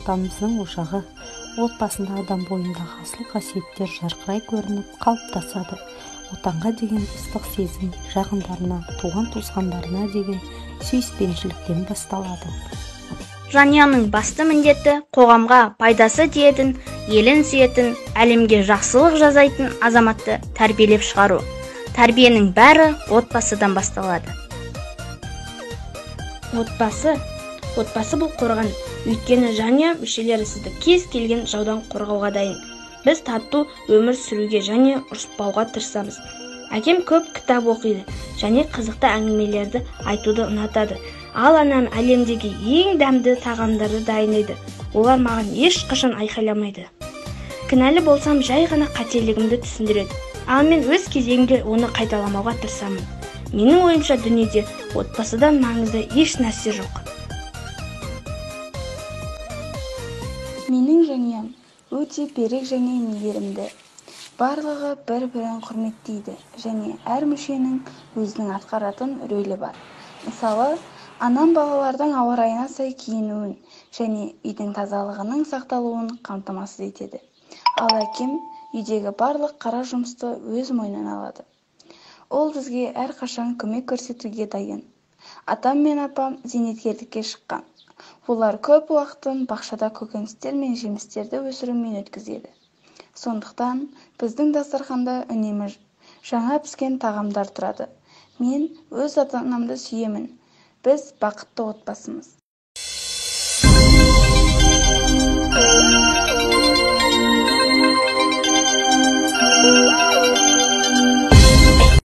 отанымыздың ошағы. Отбасында адам бойындағы асыл қасиеттер жарқырай көрініп қалыптасады. Отанға деген ыстық сезім жақындарына, туған-туысқандарына деген сүйіспеншіліктен басталады. Жанұяның басты міндеті қоғамға пайдасы тиетін, елін сүйетін, әлемге жақсылық жазайтын азаматты тәрбиелеп шығару. Тәрбиенің бәрі отбасыдан басталады. Отбасы бұл қорған. Өйткені жанұя мүшелері сізді кез келген жаудан қорғауға дайын. Біз тату өмір сүруге және ұрыспауға тырысамыз. Әкем көп кітап оқиды және қызықты әңгімелерді айтуды ұнатады. Ал анам әлемдегі ең дәмді тағамдарды дайындайды. Олар маған ешқашан айқайламайды. Кінәлі болсам жай ғана қателігімді түсіндіреді. Ал мен өз кезегімде оны қайталамауға тырысамын. Менің ойымша дүниеде отбасыдан маңызды еш нәрсе жоқ. Менің жанұям өте берік және мейірімді. Барлығы бір-бірін құрметтейді және әр мүшенің өзінің атқаратын рөлі бар. Мысалы, анам балалардың ауа райына сай киінуін және үйдің тазалығының сақталуын қамтамасыз етеді. Ал әкем үйдегі барлық қара жұмысты өз мойнына алады. Ол бізге әрқашан көмек көрсетуге дайын. Атам мен апам зейнеткерлікке шыққан. Олар көп уақытын бақшада көкөністер мен жемістерді өсірумен өткізеді. Сондықтан біздің дастарханда үнемі жаңа піскен тағамдар тұрады. Мен өз ата-анамды сүйемін. Біз бақытты отбасымыз.